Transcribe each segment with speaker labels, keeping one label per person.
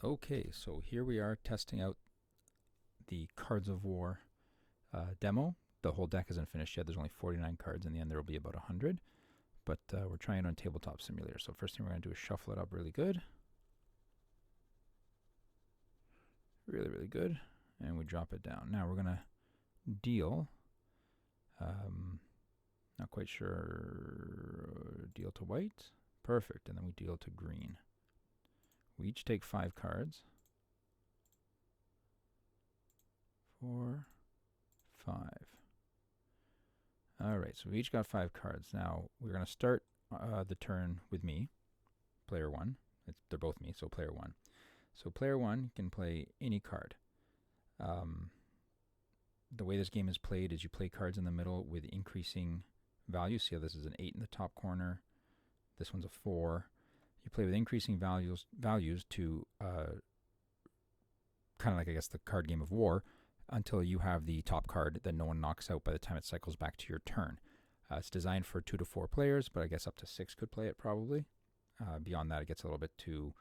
Speaker 1: Okay, so here we are testing out the Cards of War demo. The whole deck isn't finished yet. There's only 49 cards. In the end, there will be about 100. But we're trying it on Tabletop Simulator. So first thing we're going to do is shuffle it up really good. Really, really good. And we drop it down. Now we're going to deal. Not quite sure. Deal to white. Perfect. And then we deal to green. We each take 5 cards. 4, 5. All right, so we each got 5 cards. Now we're going to start the turn with me, player 1. They're both me, so player 1. So player 1 can play any card. The way this game is played is you play cards in the middle with increasing values. See how this is an 8 in the top corner. This one's a 4. You play with increasing values to kind of like, I guess, the card game of war, until you have the top card that no one knocks out by the time it cycles back to your turn. It's designed for 2 to 4 players, but I guess up to 6 could play it probably. Beyond that, it gets a little bit too...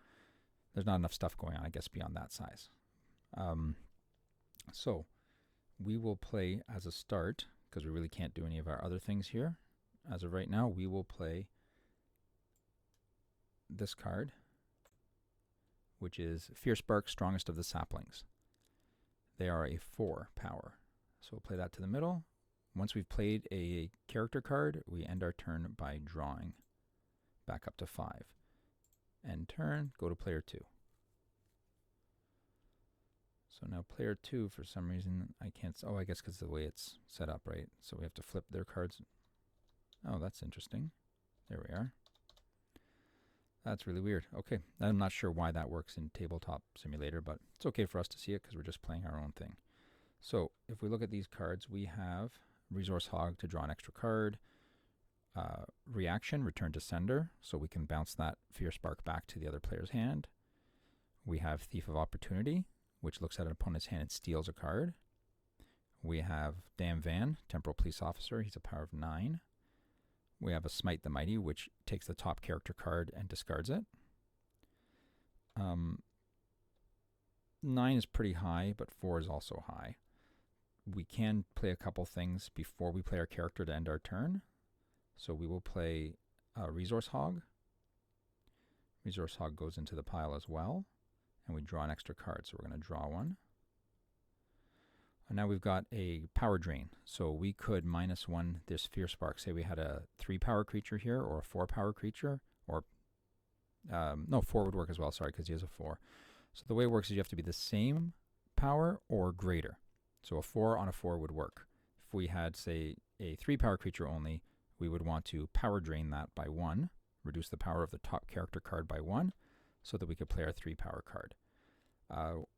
Speaker 1: There's not enough stuff going on, I guess, beyond that size. So we will play as a start, because we really can't do any of our other things here. As of right now, we will play this card, which is Fierce Bark, Strongest of the Saplings. They are a 4 power. So we'll play that to the middle. Once we've played a character card, we end our turn by drawing back up to 5. End turn, go to player 2. So now player 2, for some reason, I can't... Oh, I guess because of the way it's set up, right? So we have to flip their cards. Oh, that's interesting. There we are. That's really weird. Okay, I'm not sure why that works in Tabletop Simulator, but it's okay for us to see it because we're just playing our own thing. So if we look at these cards, we have Resource Hog to draw an extra card. Reaction, Return to Sender, so we can bounce that Fierce Bark back to the other player's hand. We have Thief of Opportunity, which looks at an opponent's hand and steals a card. We have Dam Van, Temporal Police Officer. He's a power of 9. We have a Smite the Mighty, which takes the top character card and discards it. 9 is pretty high, but 4 is also high. We can play a couple things before we play our character to end our turn. So we will play Resource Hog. Resource Hog goes into the pile as well. And we draw an extra card. So we're going to draw one. And now we've got a power drain. So we could -1 this Fierce Bark. Say we had a 3 power creature here, or a 4 power creature, or no, 4 would work as well, sorry, because he has a 4. So the way it works is you have to be the same power or greater. So a 4 on a 4 would work. If we had, say, a 3 power creature only, we would want to power drain that by 1, reduce the power of the top character card by 1, so that we could play our 3 power card.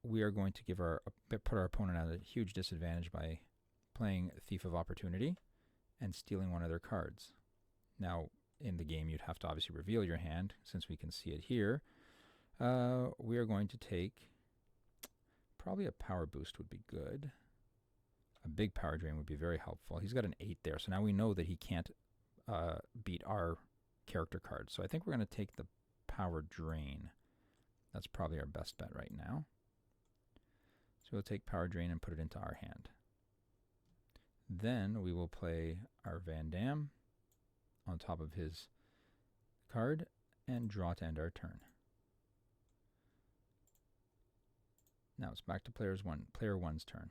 Speaker 1: We are going to put our opponent at a huge disadvantage by playing Thief of Opportunity and stealing one of their cards. Now, in the game, you'd have to obviously reveal your hand. Since we can see it here, we are going to take... Probably a power boost would be good. A big power drain would be very helpful. He's got an 8 there, so now we know that he can't beat our character card. So I think we're going to take the power drain. That's probably our best bet right now. So we'll take power drain and put it into our hand. Then we will play our Van Dam on top of his card and draw to end our turn. Now it's back to player 1's turn.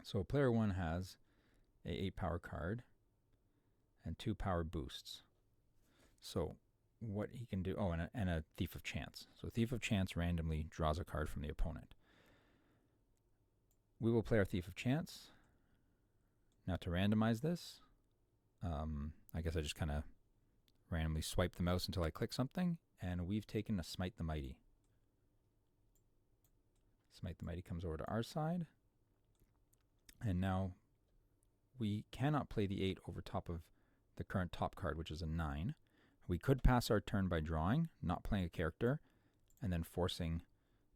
Speaker 1: So player 1 has a 8 power card and 2 power boosts. So what he can do... Oh, and a Thief of Chance. So Thief of Chance randomly draws a card from the opponent. We will play our Thief of Chance. Now to randomize this, I guess I just kind of randomly swipe the mouse until I click something, and we've taken a Smite the Mighty. Smite the Mighty comes over to our side, and now we cannot play the 8 over top of the current top card, which is a 9. We could pass our turn by drawing, not playing a character, and then forcing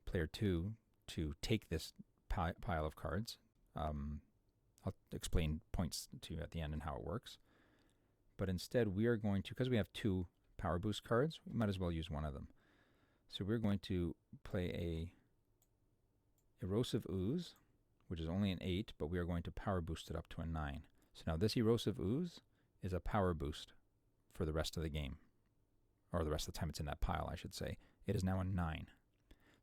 Speaker 1: player 2 to take this pile of cards. I'll explain points to you at the end and how it works. But instead, we are going to, because we have 2 power boost cards, we might as well use one of them. So we're going to play a Erosive Ooze, which is only an 8, but we are going to power boost it up to a 9. So now this Erosive Ooze is a power boost for the rest of the game, or the rest of the time it's in that pile, I should say. It is now a 9.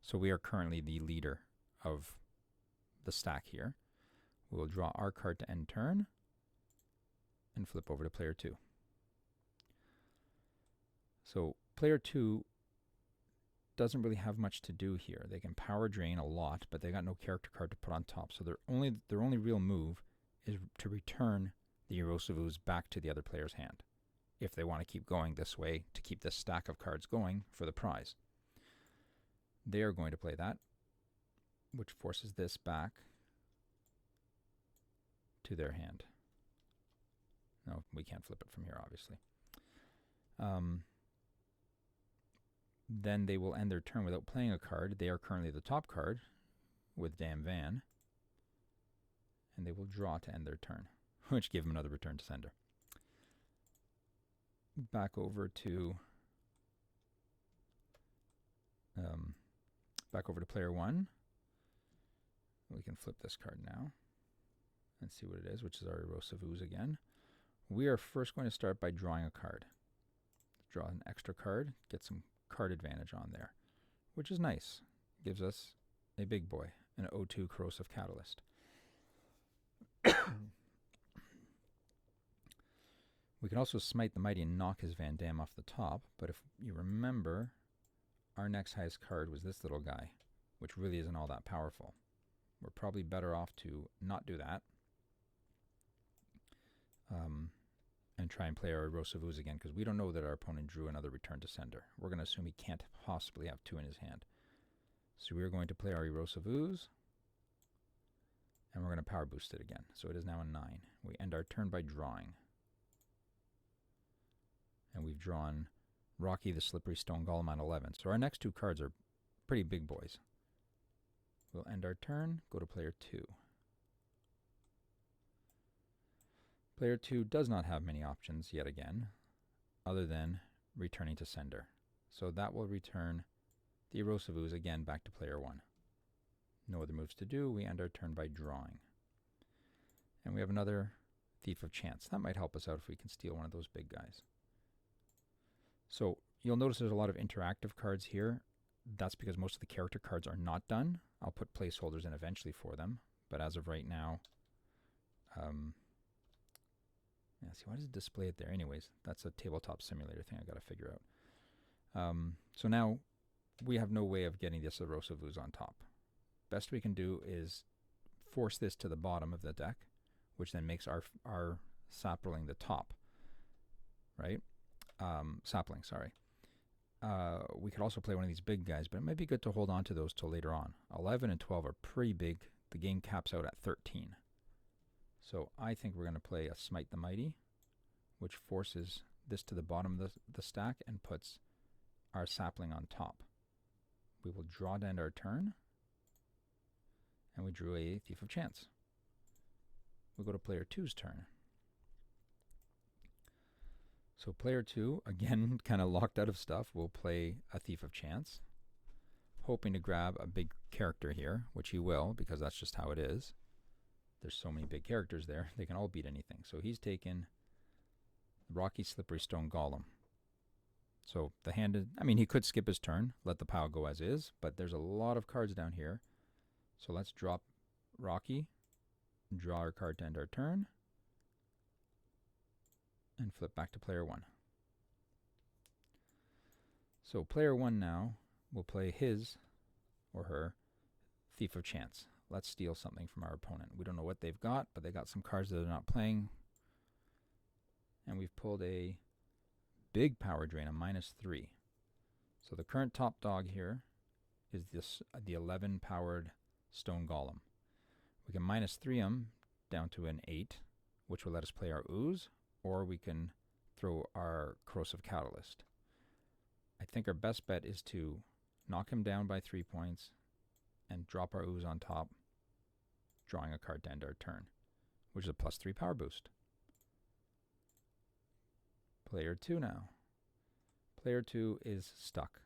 Speaker 1: So we are currently the leader of the stack here. We will draw our card to end turn and flip over to player 2. So player 2 doesn't really have much to do here. They can power drain a lot, but they got no character card to put on top. So their only real move is to return the Erosive Ooze back to the other player's hand, if they want to keep going this way to keep this stack of cards going for the prize. They are going to play that, which forces this back to their hand. No, we can't flip it from here, obviously. Then they will end their turn without playing a card. They are currently the top card with Damn Van. And they will draw to end their turn, which give them another return to sender. Back over to player 1. We can flip this card now and see what it is, which is our Erosive Ooze again. We are first going to start by drawing a card. Draw an extra card, get some card advantage on there, which is nice. Gives us a big boy, an O2 Corrosive Catalyst. We can also Smite the Mighty and knock his Van Dam off the top, but if you remember, our next highest card was this little guy, which really isn't all that powerful. We're probably better off to not do that and try and play our Erosive Ooze again, because we don't know that our opponent drew another return to sender. We're going to assume he can't possibly have 2 in his hand. So we're going to play our Erosive Ooze, and we're going to power boost it again. So it is now a 9. We end our turn by drawing. And we've drawn Rocky the Slippery Stone Golem on 11. So our next 2 cards are pretty big boys. We'll end our turn, go to player 2. Player 2 does not have many options yet again, other than returning to sender. So that will return the Erosive Ooze again back to player 1. No other moves to do. We end our turn by drawing. And we have another Thief of Chance. That might help us out if we can steal one of those big guys. So you'll notice there's a lot of interactive cards here. That's because most of the character cards are not done. I'll put placeholders in eventually for them. But as of right now, yeah, see, why does it display it there? Anyways, that's a tabletop simulator thing I got to figure out. So now we have no way of getting this Erosive Ooze on top. Best we can do is force this to the bottom of the deck, which then makes our sapling the top, right? Sapling, sorry. We could also play one of these big guys, but it might be good to hold on to those till later on. 11 and 12 are pretty big. The game caps out at 13. So I think we're going to play a Smite the Mighty, which forces this to the bottom of the stack and puts our sapling on top. We will draw to end our turn, and we drew a Thief of Chance. We'll go to player 2's turn. So player 2, again, kind of locked out of stuff, will play a Thief of Chance, hoping to grab a big character here, which he will, because that's just how it is. There's so many big characters there, they can all beat anything. So he's taken Rocky Slippery Stone Golem. So the hand is, I mean, he could skip his turn, let the pile go as is, but there's a lot of cards down here. So let's drop Rocky, draw our card to end our turn, and flip back to player 1. So player 1 now will play his or her Thief of Chance. Let's steal something from our opponent. We don't know what they've got, but they got some cards that they're not playing. And we've pulled a big power drain, a -3. So the current top dog here is the 11 powered Stone Golem. We can -3 him down to an 8, which will let us play our Ooze, or we can throw our Corrosive Catalyst. I think our best bet is to knock him down by 3 points and drop our Ooze on top, drawing a card to end our turn, which is a +3 power boost. Player 2 now. Player 2 is stuck.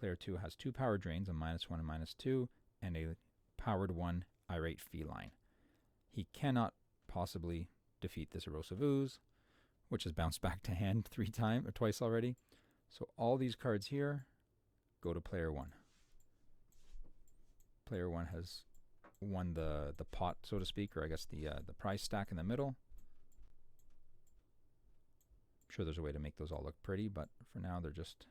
Speaker 1: Player 2 has 2 power drains, a -1 and -2, and a powered 1 irate feline. He cannot possibly defeat this erosive ooze, which has bounced back to hand twice already. So all these cards here go to player 1. Player 1 has won the pot, so to speak, or I guess the prize stack in the middle. I'm sure there's a way to make those all look pretty, but for now they're just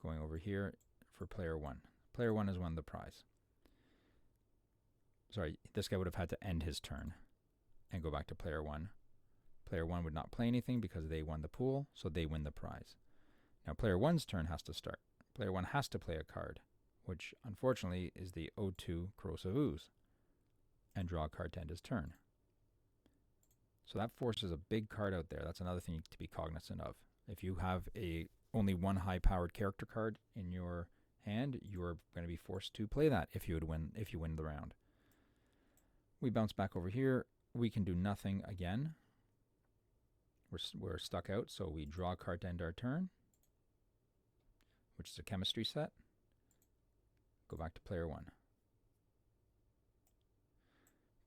Speaker 1: going over here for player 1. Player 1 has won the prize. Sorry, this guy would have had to end his turn and go back to player 1. Player 1 would not play anything because they won the pool, so they win the prize. Now player 1's turn has to start. Player 1 has to play a card, which unfortunately is the O2 Corrosive Ooze, and draw a card to end his turn. So that forces a big card out there. That's another thing to be cognizant of. If you have only one high-powered character card in your hand, you're going to be forced to play that if you win the round. We bounce back over here. We can do nothing again. We're stuck out, so we draw a card to end our turn, which is a chemistry set. Go back to player 1.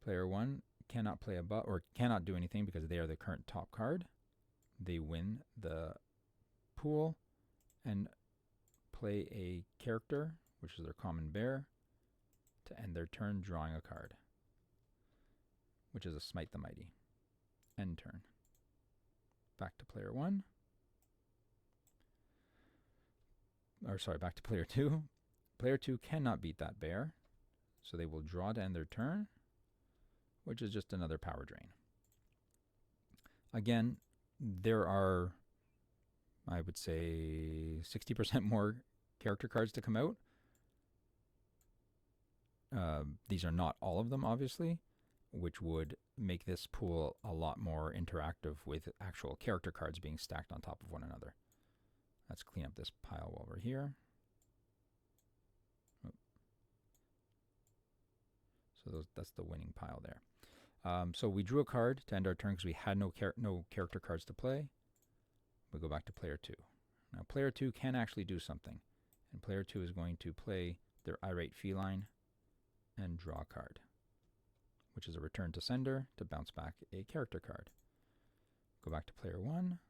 Speaker 1: Player 1 cannot play or cannot do anything because they are the current top card. They win the pool and play a character, which is their common bear, to end their turn drawing a card, which is a Smite the Mighty. End turn. Back to player 1. Or sorry, back to player 2. Player 2 cannot beat that bear, so they will draw to end their turn, which is just another power drain. Again, there are, I would say, 60% more character cards to come out. These are not all of them, obviously, which would make this pool a lot more interactive with actual character cards being stacked on top of one another. Let's clean up this pile while we're here. So that's the winning pile there. So we drew a card to end our turn because we had no character cards to play. We go back to player 2. Now player 2 can actually do something. And player 2 is going to play their irate feline and draw a card, which is a return to sender to bounce back a character card. Go back to player 1.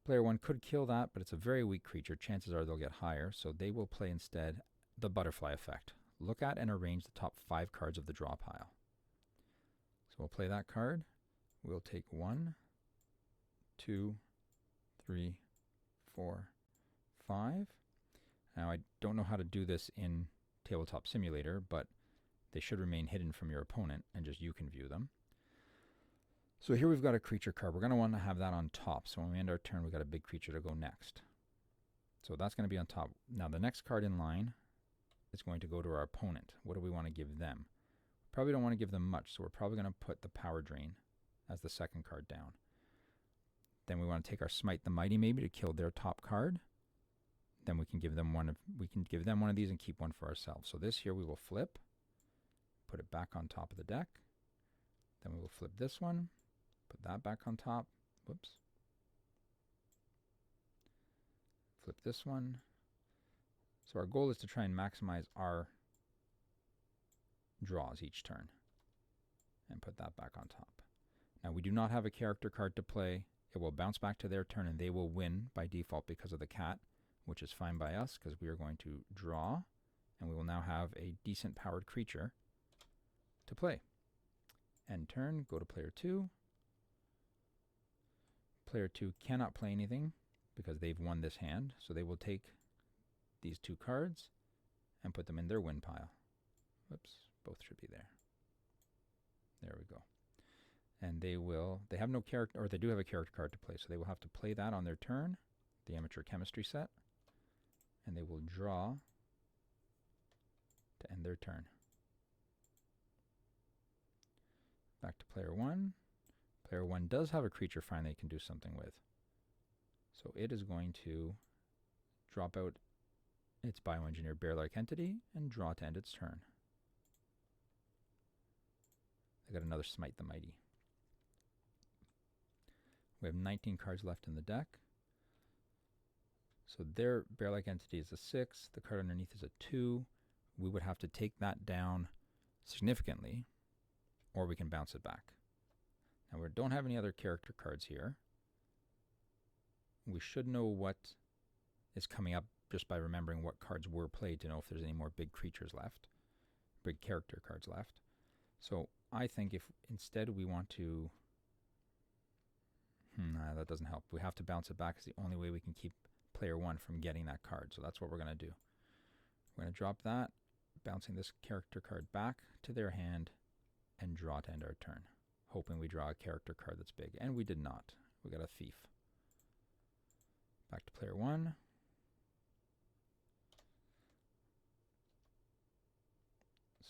Speaker 1: Player 1 could kill that, but it's a very weak creature. Chances are they'll get higher, so they will play instead the butterfly effect. Look at and arrange the top 5 cards of the draw pile. So we'll play that card. We'll take 1, 2, 3, 4, 5. Now I don't know how to do this in Tabletop Simulator, but they should remain hidden from your opponent and just you can view them. So here we've got a creature card. We're going to want to have that on top. So when we end our turn, we've got a big creature to go next. So that's going to be on top. Now the next card in line is going to go to our opponent. What do we want to give them? Probably don't want to give them much, so we're probably going to put the Power Drain as the second card down. Then we want to take our Smite the Mighty maybe to kill their top card. Then we can give them one of these and keep one for ourselves. So this here we will flip, put it back on top of the deck. Then we will flip this one, put that back on top. Whoops. Flip this one. So our goal is to try and maximize our draws each turn and put that back on top. Now we do not have a character card to play. It will bounce back to their turn and they will win by default because of the cat, which is fine by us because we are going to draw and we will now have a decent powered creature to play. End turn, go to player 2. Player 2 cannot play anything because they've won this hand, so they will take these 2 cards and put them in their win pile. Whoops, both should be there. There we go. And they have no character, or they do have a character card to play, so they will have to play that on their turn, the amateur chemistry set, and they will draw to end their turn. Back to player 1. Player 1 does have a creature finally it can do something with. So it is going to drop out its bioengineered bear-like entity and draw to end its turn. I got another Smite the Mighty. We have 19 cards left in the deck. So their bear-like entity is a 6. The card underneath is a 2. We would have to take that down significantly, or we can bounce it back. Now we don't have any other character cards here. We should know what is coming up just by remembering what cards were played to know if there's any more big creatures left, big character cards left. So I think if instead we want to... that doesn't help. We have to bounce it back. It's the only way we can keep player 1 from getting that card. So that's what we're going to do. We're going to drop that, bouncing this character card back to their hand, and draw to end our turn, hoping we draw a character card that's big. And we did not. We got a thief. Back to player 1.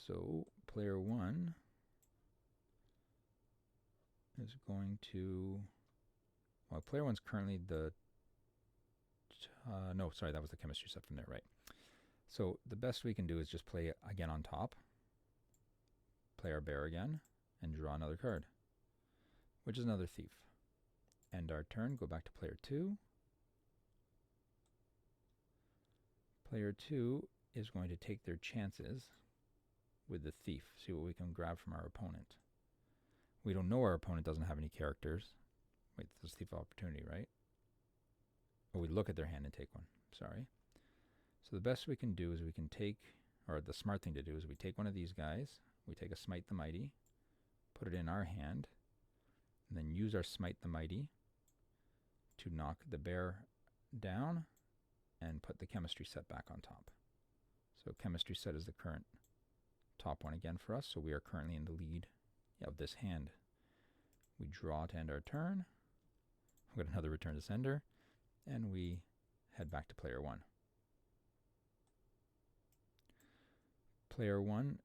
Speaker 1: So player 1 is going to... Well, player 1's currently the... no, sorry, that was the chemistry set from there, right? So the best we can do is just play again on top, play our bear again, and draw another card, which is another thief. End our turn, go back to player 2. Player 2 is going to take their chances with the thief, see what we can grab from our opponent. We don't know our opponent doesn't have any characters. Wait, this is thief opportunity, right? Or we look at their hand and take one, sorry. So the best we can do is we can take, or the smart thing to do is we take one of these guys, we take a Smite the Mighty, put it in our hand, and then use our Smite the Mighty to knock the bear down and put the chemistry set back on top. So chemistry set is the current top one again for us, so we are currently in the lead of this hand. We draw to end our turn. We've got another return to sender, and we head back to player 1. Player 1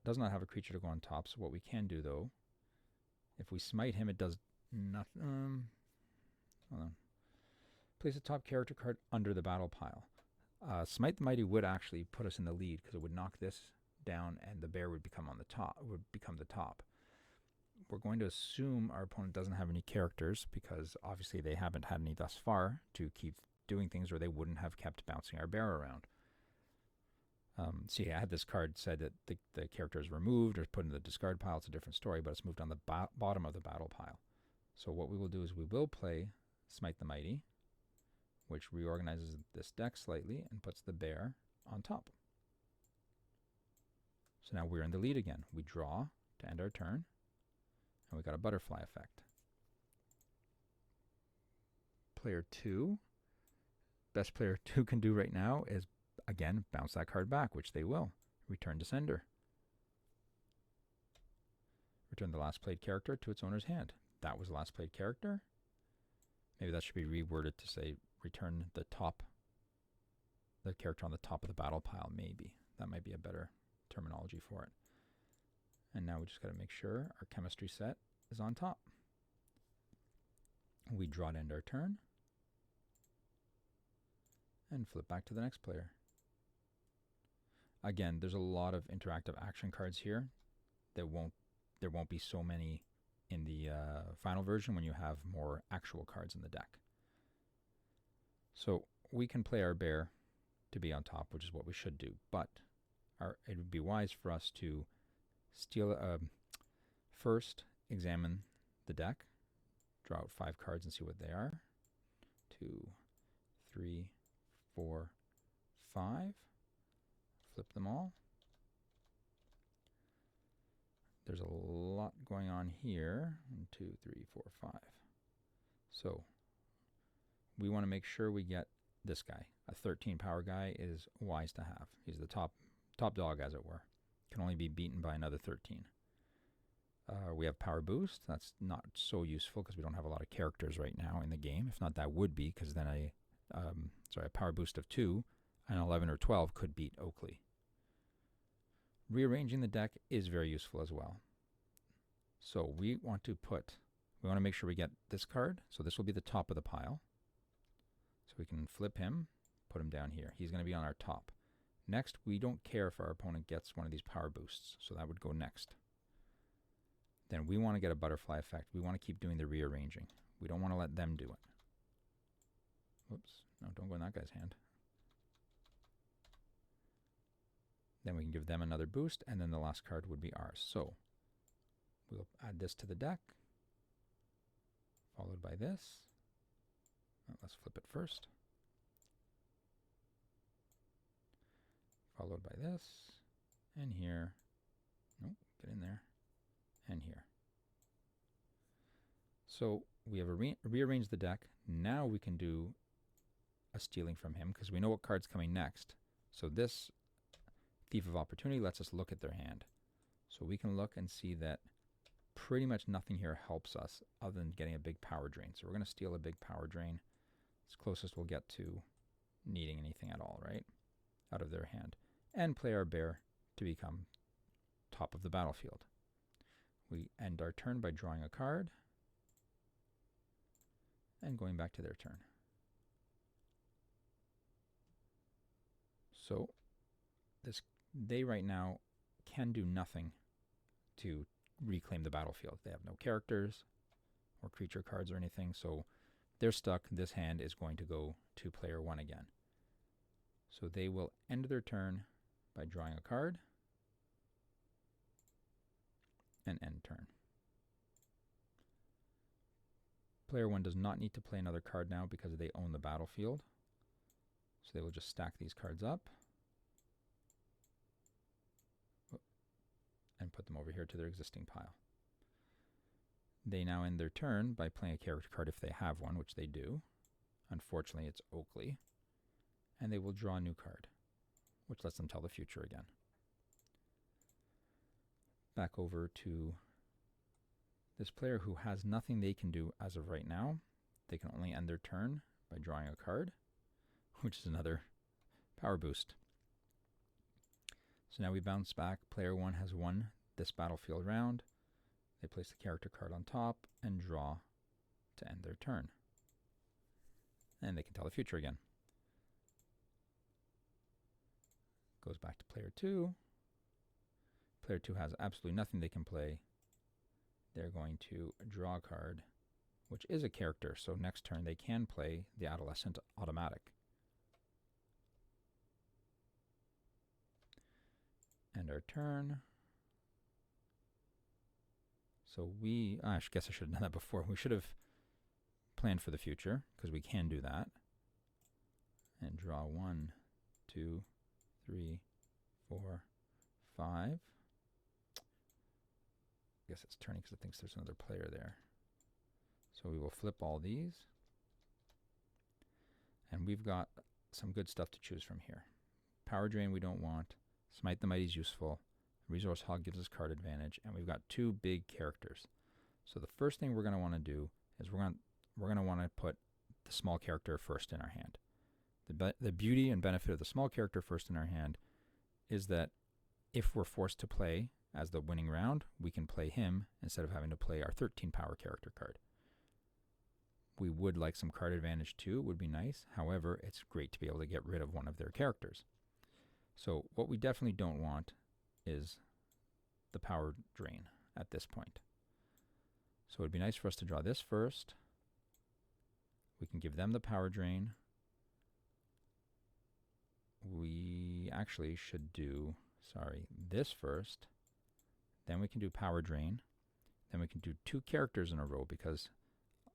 Speaker 1: does not have a creature to go on top, so what we can do though, if we smite him, it does nothing. Hold on. Place a top character card under the battle pile. Smite the Mighty would actually put us in the lead because it would knock this down and the bear would become on the top. We're going to assume our opponent doesn't have any characters because obviously they haven't had any thus far to keep doing things, or they wouldn't have kept bouncing our bear around. See, I had this card said that the character is removed or put in the discard pile. It's a different story, but it's moved on the bottom of the battle pile. So what we will do is we will play Smite the Mighty, which reorganizes this deck slightly and puts the bear on top. So now we're in the lead again. We draw to end our turn, and we got a butterfly effect. Player 2, best player 2 can do right now is, again, bounce that card back, which they will. Return to sender. Return the last played character to its owner's hand. That was the last played character. Maybe that should be reworded to say return the character on the top of the battle pile, maybe. That might be a better terminology for it. And now we just got to make sure our chemistry set is on top. We draw to end our turn and flip back to the next player. Again, there's a lot of interactive action cards here. There won't be so many in the final version when you have more actual cards in the deck. So we can play our bear to be on top, which is what we should do, but it would be wise for us to first examine the deck, draw out 5 cards and see what they are. 2, 3, 4, 5. Flip them all. There's a lot going on here. 1, 2, 3, 4, 5. So we want to make sure we get this guy. A 13 power guy is wise to have. He's the top dog, as it were. Can only be beaten by another 13. We have power boost. That's not so useful because we don't have a lot of characters right now in the game. If not, that would be, because then a power boost of 2, an 11 or 12 could beat Oakley. Rearranging the deck is very useful as well. So we want to make sure we get this card. So this will be the top of the pile. So we can flip him, put him down here. He's going to be on our top. Next, we don't care if our opponent gets one of these power boosts, so that would go next. Then we want to get a butterfly effect. We want to keep doing the rearranging. We don't want to let them do it. Whoops, No, don't go in that guy's hand. Then we can give them another boost, and then the last card would be ours. So we'll add this to the deck, followed by this. Let's flip it first. Followed by this, and here. Nope, get in there, and here. So we have rearranged the deck. Now we can do a stealing from him because we know what card's coming next. So this Thief of Opportunity lets us look at their hand. So we can look and see that pretty much nothing here helps us other than getting a big power drain. So we're going to steal a big power drain. It's closest we'll get to needing anything at all, right? Out of their hand. And play our bear to become top of the battlefield. We end our turn by drawing a card and going back to their turn. So they right now can do nothing to reclaim the battlefield. They have no characters or creature cards or anything, so they're stuck. This hand is going to go to player 1 again. So they will end their turn by drawing a card and end turn. Player 1 does not need to play another card now because they own the battlefield. So they will just stack these cards up and put them over here to their existing pile. They now end their turn by playing a character card if they have one, which they do. Unfortunately, it's Oakley. And they will draw a new card, which lets them tell the future again. Back over to this player who has nothing they can do as of right now. They can only end their turn by drawing a card, which is another power boost. So now we bounce back. Player 1 has won this battlefield round. They place the character card on top and draw to end their turn. And they can tell the future again. Goes back to player 2. Player 2 has absolutely nothing they can play. They're going to draw a card, which is a character. So next turn they can play the Adolescent automatic. End our turn. So I guess I should have done that before. We should have planned for the future because we can do that. And draw 1, 2, 3, 4, 5. I guess it's turning because it thinks there's another player there. So we will flip all these. And we've got some good stuff to choose from here. Power Drain we don't want. Smite the Mighty is useful. Resource Hog gives us card advantage. And we've got 2 big characters. So the first thing we're going to want to do is we're going to want to put the small character first in our hand. The beauty and benefit of the small character first in our hand is that if we're forced to play as the winning round, we can play him instead of having to play our 13 power character card. We would like some card advantage too, would be nice. However, it's great to be able to get rid of one of their characters. So what we definitely don't want is the power drain at this point. So it'd be nice for us to draw this first. We can give them the power drain. We actually should do, this first. Then we can do power drain. Then we can do 2 characters in a row because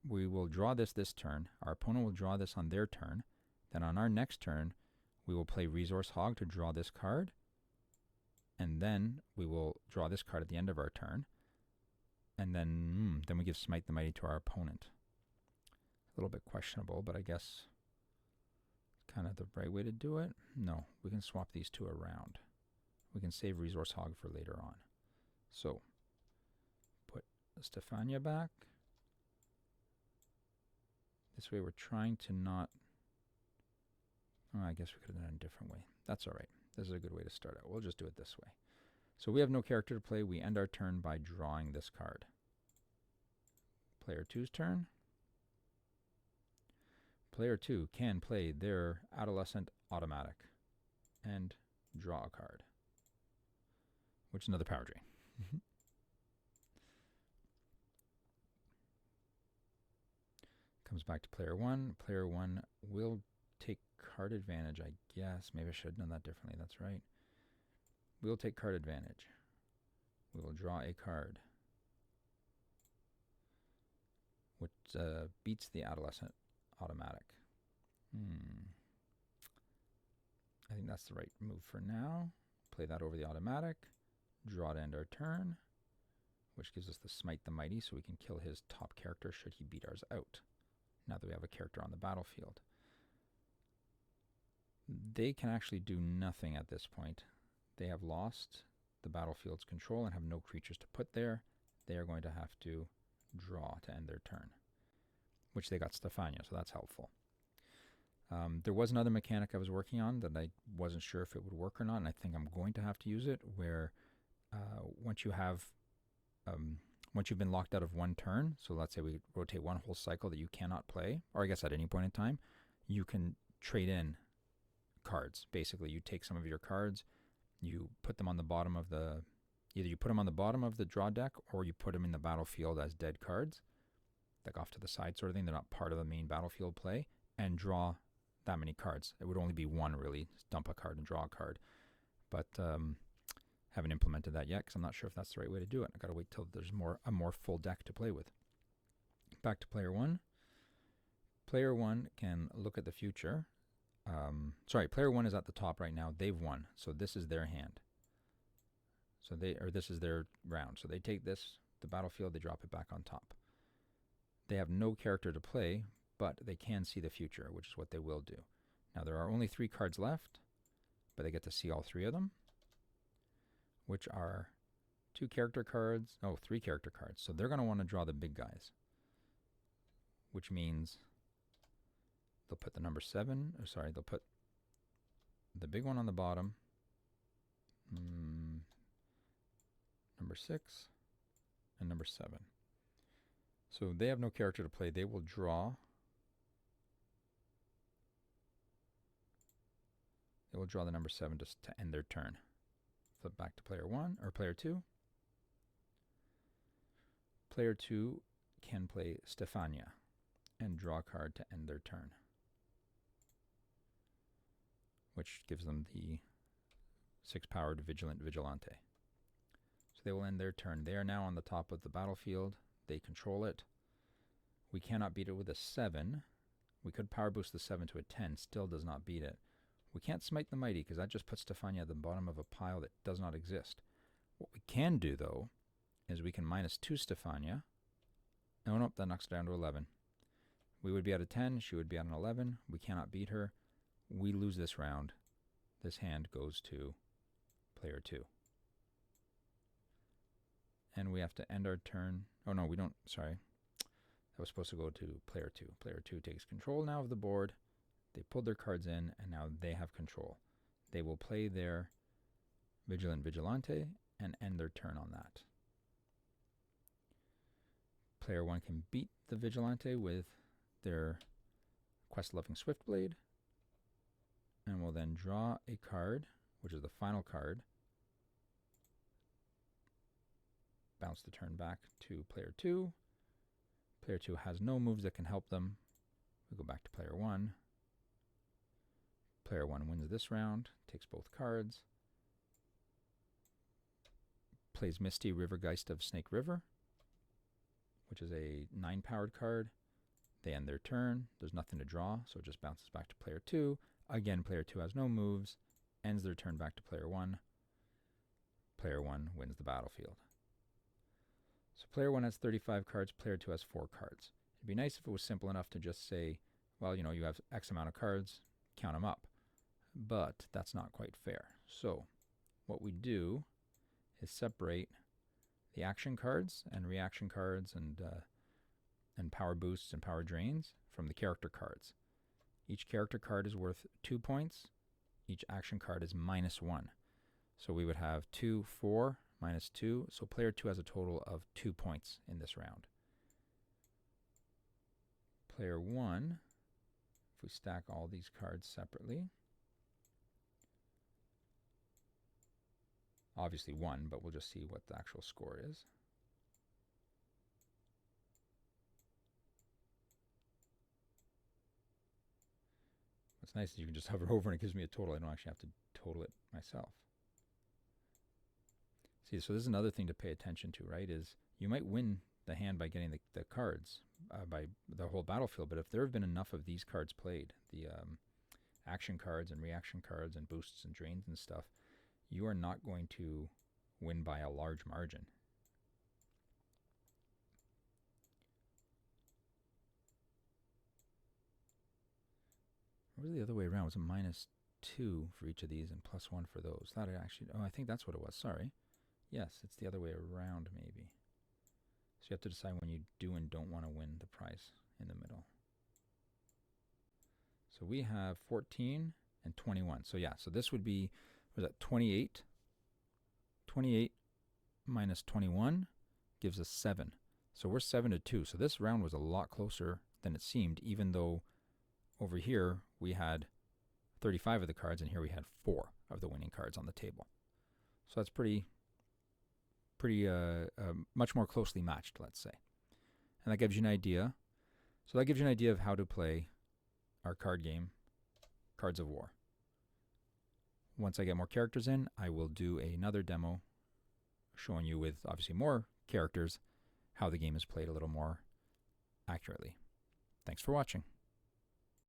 Speaker 1: we will draw this turn. Our opponent will draw this on their turn. Then on our next turn, we will play Resource Hog to draw this card. And then we will draw this card at the end of our turn. And then we give Smite the Mighty to our opponent. A little bit questionable, but I guess kind of the right way to do it. No, we can swap these 2 around. We can save Resource Hog for later on. So, put Stefania back. This way we're trying to not... I guess we could have done it a different way. That's all right. This is a good way to start out. We'll just do it this way. So we have no character to play. We end our turn by drawing this card. Player 2's turn. Player 2 can play their Adolescent automatic and draw a card, which is another power drain. Comes back to player 1. Player 1 will take card advantage, I guess. Maybe I should have done that differently. That's right. We will take card advantage. We will draw a card, which beats the Adolescent automatic. I think that's the right move for now. Play that over the automatic. Draw to end our turn, which gives us the Smite the Mighty, so we can kill his top character should he beat ours out, now that we have a character on the battlefield. They can actually do nothing at this point. They have lost the battlefield's control and have no creatures to put there. They are going to have to draw to end their turn, which they got Stefania, so that's helpful. There was another mechanic I was working on that I wasn't sure if it would work or not, and I think I'm going to have to use it, where once you've been locked out of one turn, so let's say we rotate one whole cycle that you cannot play, or I guess at any point in time, you can trade in cards. Basically, you take some of your cards, you put them on the bottom of either you put them on the bottom of the draw deck, or you put them in the battlefield as dead cards, like off to the side sort of thing. They're not part of the main battlefield play, and draw that many cards. It would only be one, really. Dump a card and draw a card. But haven't implemented that yet because I'm not sure if that's the right way to do it. I got to wait till there's a more full deck to play with. Back to player one. Player one can look at the future. Player one is at the top right now. They've won, so this is their hand. So this is their round. So they take this, the battlefield, they drop it back on top. They have no character to play, but they can see the future, which is what they will do. Now, there are only 3 cards left, but they get to see all 3 of them, which are 3 character cards. So they're going to want to draw the big guys, which means they'll put the number 7, they'll put the big one on the bottom, number 6, and number 7. So they have no character to play. They will draw. They will draw the number 7 just to end their turn. Flip back to player 1 or player 2. Player 2 can play Stefania and draw a card to end their turn, which gives them the 6-powered Vigilante. So they will end their turn. They are now on the top of the battlefield. They control it. We cannot beat it with a 7. We could power boost the 7 to a 10. Still does not beat it. We can't Smite the Mighty because that just puts Stefania at the bottom of a pile that does not exist. What we can do, though, is we can -2 Stefania. Oh, nope, that knocks it down to 11. We would be at a 10. She would be at an 11. We cannot beat her. We lose this round. This hand goes to player 2. And we have to end our turn. Oh, no, we don't. Sorry. That was supposed to go to player 2. Player 2 takes control now of the board. They pulled their cards in, and now they have control. They will play their Vigilante and end their turn on that. Player 1 can beat the Vigilante with their Quest-Loving Swiftblade, and will then draw a card, which is the final card. Bounce the turn back to player 2. Player 2 has no moves that can help them. We go back to player 1. Player 1 wins this round, takes both cards. Plays Misty Rivergeist of Snake River, which is a 9-powered card. They end their turn. There's nothing to draw, so it just bounces back to player 2. Again, player 2 has no moves, ends their turn back to player 1. Player 1 wins the battlefield. So player 1 has 35 cards, player 2 has 4 cards. It'd be nice if it was simple enough to just say, well, you have X amount of cards, count them up. But that's not quite fair. So what we do is separate the action cards and reaction cards and power boosts and power drains from the character cards. Each character card is worth 2 points. Each action card is -1. So we would have 2, 4, -2. So player 2 has a total of 2 points in this round. Player 1, if we stack all these cards separately, obviously 1, but we'll just see what the actual score is. What's nice is you can just hover over and it gives me a total. I don't actually have to total it myself. See, so this is another thing to pay attention to, right? Is you might win the hand by getting the cards, by the whole battlefield, but if there have been enough of these cards played, the action cards and reaction cards and boosts and drains and stuff, you are not going to win by a large margin. What was the other way around? It was a -2 for each of these and +1 for those. That actually, I think that's what it was. Sorry. Yes, it's the other way around maybe. So you have to decide when you do and don't want to win the prize in the middle. So we have 14 and 21. So yeah, so this would be, what was that, 28? 28 minus 21 gives us 7. So we're 7-2. So this round was a lot closer than it seemed, even though over here we had 35 of the cards and here we had 4 of the winning cards on the table. So that's pretty much more closely matched, let's say. And that gives you an idea. So that gives you an idea of how to play our card game, Cards of War. Once I get more characters in, I will do another demo showing you with obviously more characters how the game is played a little more accurately. Thanks for watching.